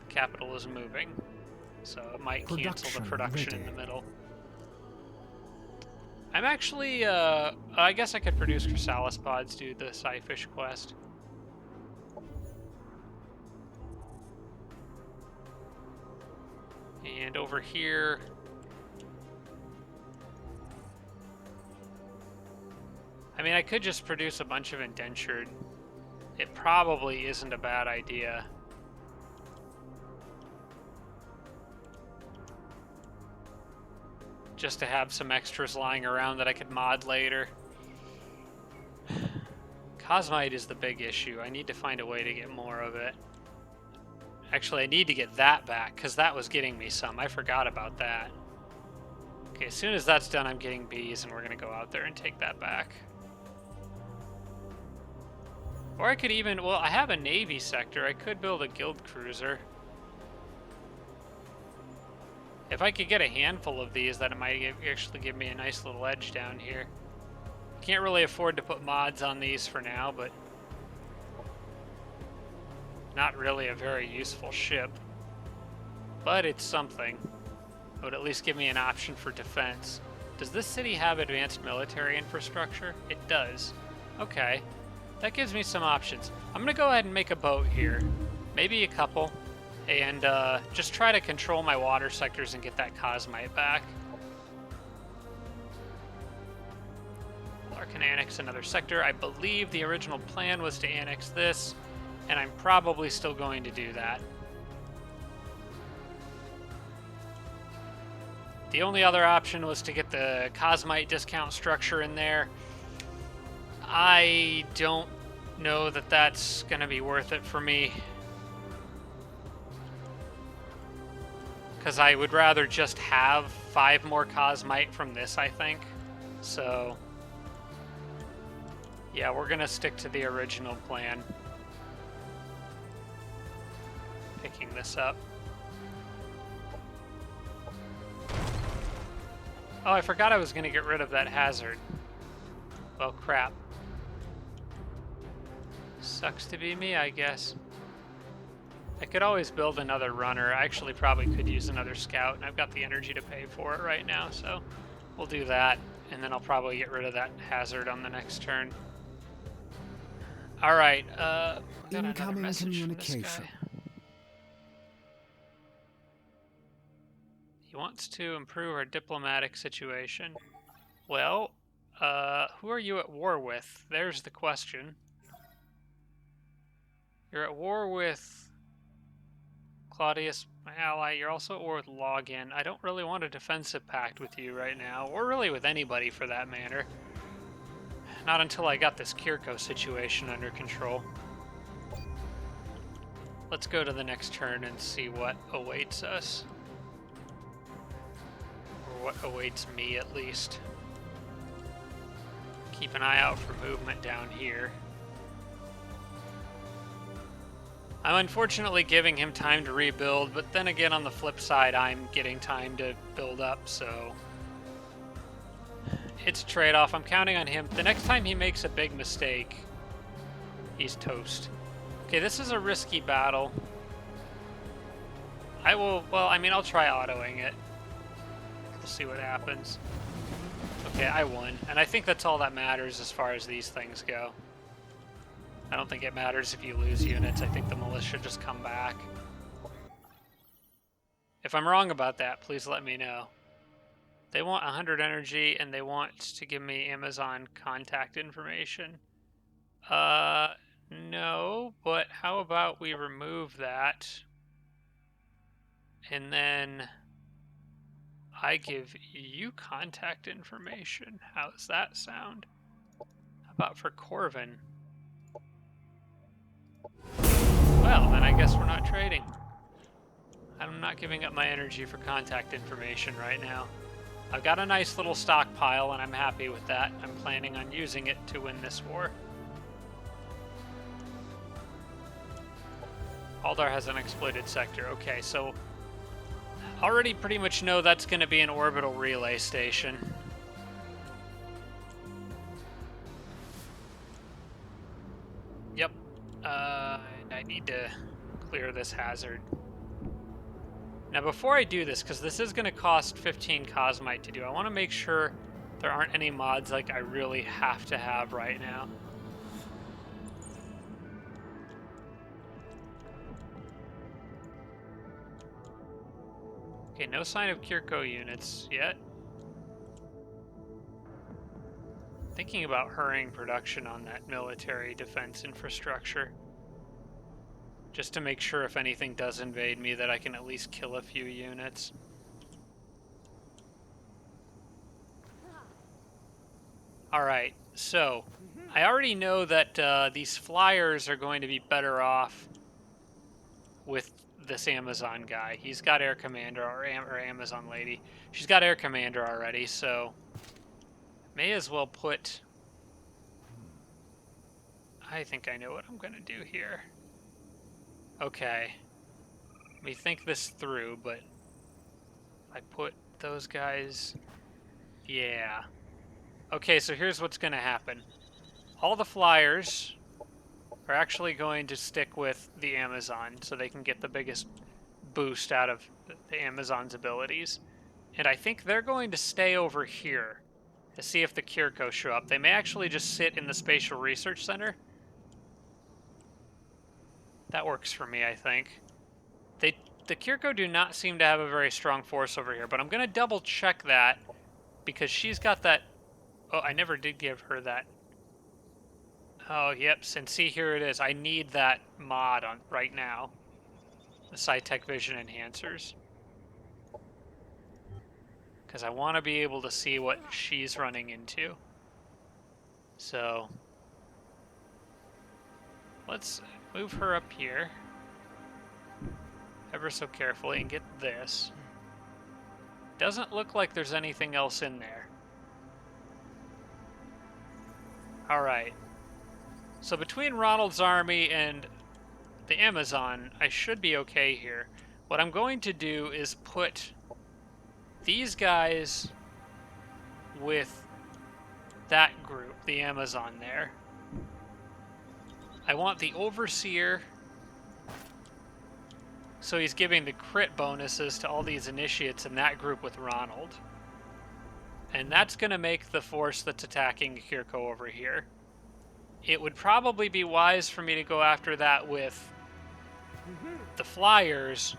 the capital is moving. So it might cancel the production in the middle. I'm actually, I guess I could produce Chrysalis pods, do the Psyfish quest. And over here... I mean, I could just produce a bunch of indentured. It probably isn't a bad idea. just to have some extras lying around that I could mod later. Cosmite is the big issue. I need to find a way to get more of it. Actually, I need to get that back, because that was getting me some. I forgot about that. Okay, as soon as that's done, I'm getting bees, and we're going to go out there and take that back. Or I could even... Well, I have a Navy sector. I could build a guild cruiser. If I could get a handful of these, that might actually give me a nice little edge down here. Can't really afford to put mods on these for now, but not really a very useful ship. But it's something. It would at least give me an option for defense. Does this city have advanced military infrastructure? It does. Okay. That gives me some options. I'm gonna go ahead and make a boat here. Maybe a couple. And just try to control my water sectors and get that Cosmite back. I can annex another sector. I believe the original plan was to annex this, and I'm probably still going to do that. The only other option was to get the Cosmite discount structure in there. I don't know that that's going to be worth it for me, because I would rather just have 5 more Cosmite from this, I think. So yeah, we're gonna stick to the original plan. Picking this up. Oh, I forgot I was gonna get rid of that hazard. Well, crap. Sucks to be me, I guess. I could always build another runner. I actually probably could use another scout, and I've got the energy to pay for it right now, so we'll do that, and then I'll probably get rid of that hazard on the next turn. All right, got another message from this guy. He wants to improve our diplomatic situation. Well, who are you at war with? There's the question. You're at war with Claudius, my ally. You're also at war with Login. I don't really want a defensive pact with you right now, or really with anybody for that matter. Not until I got this Kir'ko situation under control. Let's go to the next turn and see what awaits us. Or what awaits me, at least. Keep an eye out for movement down here. I'm unfortunately giving him time to rebuild, but then again, on the flip side, I'm getting time to build up, so it's a trade-off. I'm counting on him. The next time he makes a big mistake, he's toast. Okay, this is a risky battle. Well, I mean, I'll try autoing it. We'll see what happens. Okay, I won. And I think that's all that matters as far as these things go. I don't think it matters if you lose units. I think the militia just come back. If I'm wrong about that, please let me know. They want 100 energy, and they want to give me Amazon contact information. No, but how about we remove that, and then I give you contact information. How does that sound? How about for Corvin? Well, then I guess we're not trading. I'm not giving up my energy for contact information right now. I've got a nice little stockpile, and I'm happy with that. I'm planning on using it to win this war. Aldar has an exploited sector. Okay, so already pretty much know that's going to be an orbital relay station. Yep. I need to clear this hazard. Now, before I do this, because this is going to cost 15 Cosmite to do, I want to make sure there aren't any mods like I really have to have right now. Okay, no sign of Kir'ko units yet. Thinking about hurrying production on that military defense infrastructure. Just to make sure if anything does invade me that I can at least kill a few units. Alright, so I already know that these flyers are going to be better off with this Amazon guy. He's got Air Commander, or Amazon lady. She's got Air Commander already, so may as well put... I think I know what I'm going to do here. Okay. Let me think this through, but I put those guys... Yeah. Okay, so here's what's going to happen. All the flyers are actually going to stick with the Amazon so they can get the biggest boost out of the Amazon's abilities. And I think they're going to stay over here to see if the Kir'ko show up. They may actually just sit in the Spatial Research Center. That works for me, I think. The Kir'ko do not seem to have a very strong force over here, but I'm going to double check that because she's got that... Oh, I never did give her that. Oh, yep, and see, here it is. I need that mod on right now. The SciTech Vision Enhancers. Because I want to be able to see what she's running into. So, let's move her up here. Ever so carefully, and get this. Doesn't look like there's anything else in there. Alright. So between Ronald's army and the Amazon, I should be okay here. What I'm going to do is put these guys with that group, the Amazon there. I want the Overseer, so he's giving the crit bonuses to all these initiates in that group with Ronald. And that's going to make the force that's attacking Kir'ko over here. It would probably be wise for me to go after that with the Flyers,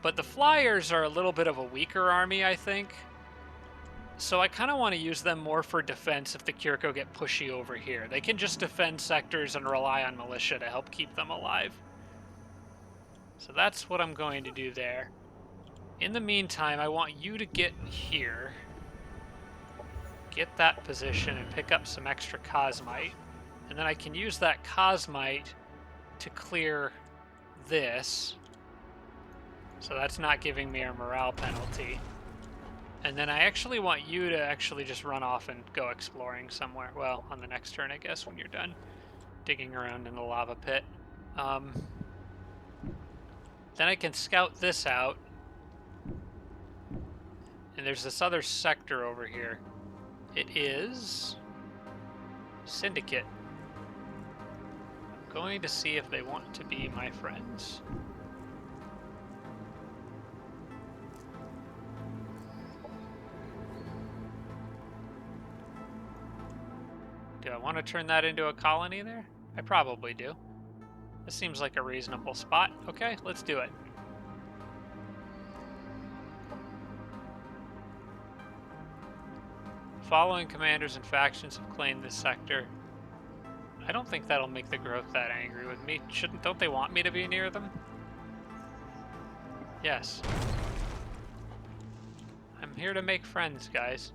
but the Flyers are a little bit of a weaker army, I think. So I kind of want to use them more for defense if the Kir'ko get pushy over here. They can just defend sectors and rely on militia to help keep them alive. So that's what I'm going to do there. In the meantime, I want you to get here. Get that position and pick up some extra Cosmite. And then I can use that Cosmite to clear this. So that's not giving me a morale penalty. And then I actually want you to actually just run off and go exploring somewhere. Well, on the next turn, I guess, when you're done digging around in the lava pit. Then I can scout this out. And there's this other sector over here. It is Syndicate. I'm going to see if they want to be my friends. Do I want to turn that into a colony there? I probably do. This seems like a reasonable spot. Okay, let's do it. Following commanders and factions have claimed this sector. I don't think that'll make the growth that angry with me. Don't they want me to be near them? Yes. I'm here to make friends, guys.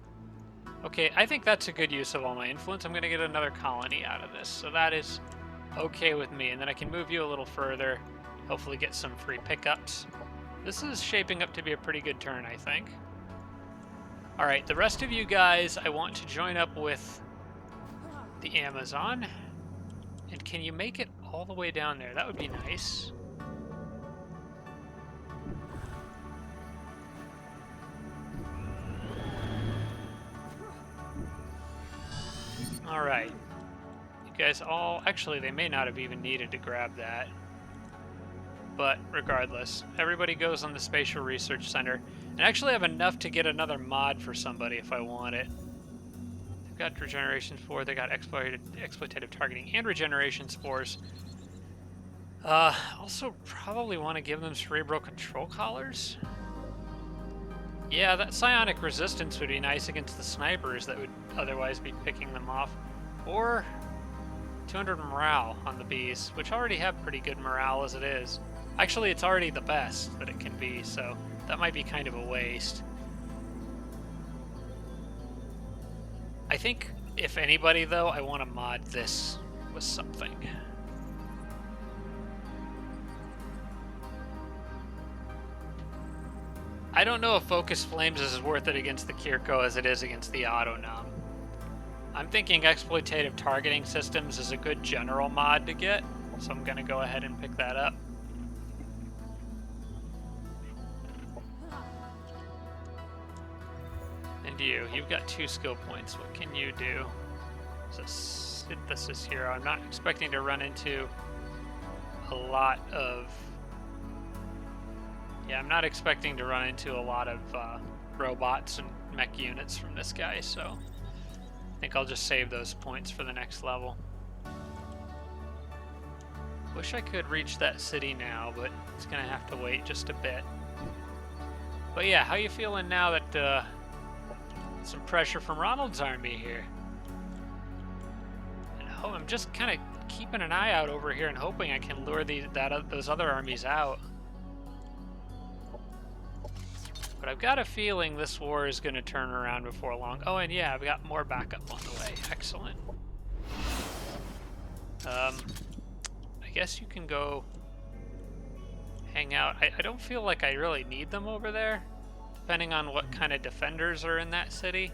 Okay, I think that's a good use of all my influence. I'm going to get another colony out of this, so that is okay with me. And then I can move you a little further, hopefully get some free pickups. This is shaping up to be a pretty good turn, I think. Alright, the rest of you guys, I want to join up with the Amazon. And can you make it all the way down there? That would be nice. Alright. You guys all... Actually, they may not have even needed to grab that. But regardless, everybody goes on the Spatial Research Center. And I actually have enough to get another mod for somebody if I want it. They've got Regeneration Spore, they got Exploitative Targeting and Regeneration Spores. Also probably want to give them Cerebral Control Collars. Yeah, that Psionic Resistance would be nice against the snipers that would otherwise be picking them off. Or 200 morale on the bees, which already have pretty good morale as it is. Actually, it's already the best that it can be, so that might be kind of a waste. I think If anybody, though, I want to mod this with something. I don't know if Focus Flames is as worth it against the Kir'ko as it is against the Autonom. I'm thinking Exploitative Targeting Systems is a good general mod to get, so I'm going to go ahead and pick that up. And you've got 2 skill points. What can you do? Synthesis Hero. I'm not expecting to run into a lot of... Yeah, I'm not expecting to run into a lot of robots and mech units from this guy, so I think I'll just save those points for the next level. Wish I could reach that city now, but it's gonna have to wait just a bit. But yeah, how you feeling now that some pressure from Ronald's army here? And I'm just kind of keeping an eye out over here and hoping I can lure those other armies out. But I've got a feeling this war is going to turn around before long. Oh, and yeah, I've got more backup on the way. Excellent. I guess you can go hang out. I don't feel like I really need them over there, depending on what kind of defenders are in that city.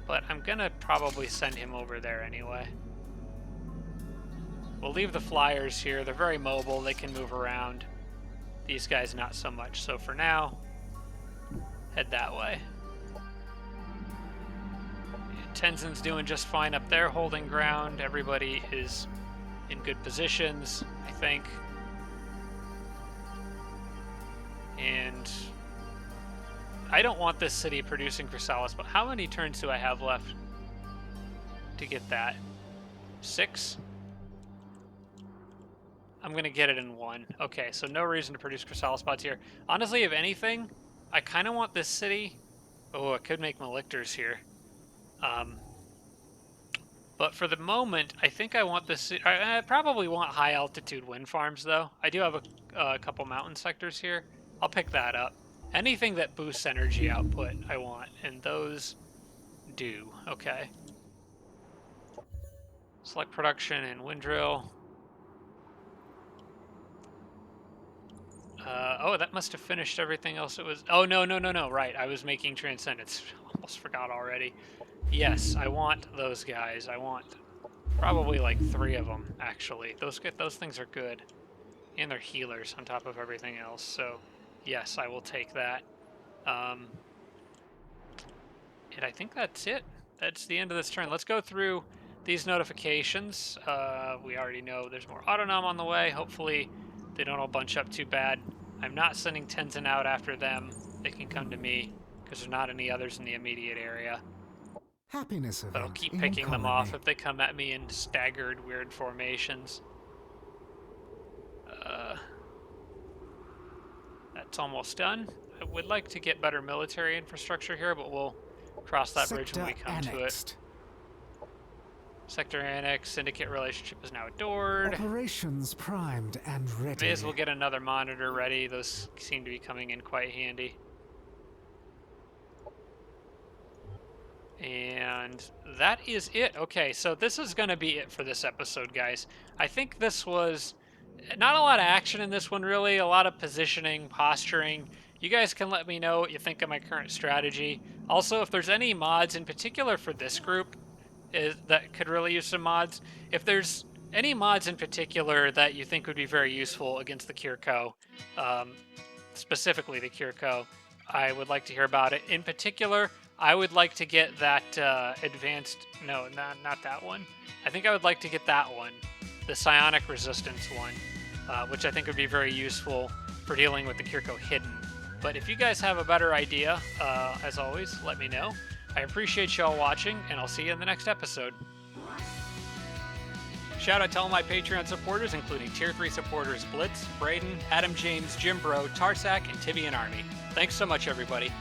But I'm going to probably send him over there anyway. We'll leave the flyers here. They're very mobile. They can move around. These guys not so much. So for now, head that way. Tenzin's doing just fine up there, holding ground. Everybody is in good positions, I think. And I don't want this city producing Chrysalis, but how many turns do I have left to get that? 6? I'm gonna get it in 1. Okay, so no reason to produce Chrysalis pods here. Honestly, if anything, I kind of want this city... Oh, I could make Malictors here. But for the moment, I think I want this... I probably want high-altitude wind farms, though. I do have a couple mountain sectors here. I'll pick that up. Anything that boosts energy output, I want. And those do. Okay. Select production and wind drill. Oh, that must have finished everything else it was... Oh, no. Right, I was making Transcendence. Almost forgot already. Yes, I want those guys. I want probably like 3 of them, actually. Those things are good. And they're healers on top of everything else. So, yes, I will take that. And I think that's it. That's the end of this turn. Let's go through these notifications. We already know there's more Autonom on the way. Hopefully they don't all bunch up too bad. I'm not sending Tenzin out after them. They can come to me, because there's not any others in the immediate area. Happiness But I'll event keep in picking them colony. off if they come at me in staggered, weird formations. That's almost done. I would like to get better military infrastructure here, but we'll cross that bridge when we come annexed. to it. Sector Annex, Syndicate relationship is now adored. Operations primed and ready. May as well get another monitor ready. Those seem to be coming in quite handy. And that is it. Okay, so this is going to be it for this episode, guys. I think this was not a lot of action in this one, really. A lot of positioning, posturing. You guys can let me know what you think of my current strategy. Also, if there's any mods in particular for this group that could really use some mods, if there's any mods in particular that you think would be very useful against the Kir'ko, specifically the Kir'ko, I would like to hear about it. In particular, I would like to get that advanced... No, not that one. I think I would like to get that one, the psionic resistance one, which I think would be very useful for dealing with the Kir'ko hidden. But if you guys have a better idea, as always, let me know. I appreciate y'all watching, and I'll see you in the next episode. Shout out to all my Patreon supporters, including Tier 3 supporters Blitz, Braden, Adam James, Jim Bro, Tarsak, and Tibian Army. Thanks so much, everybody.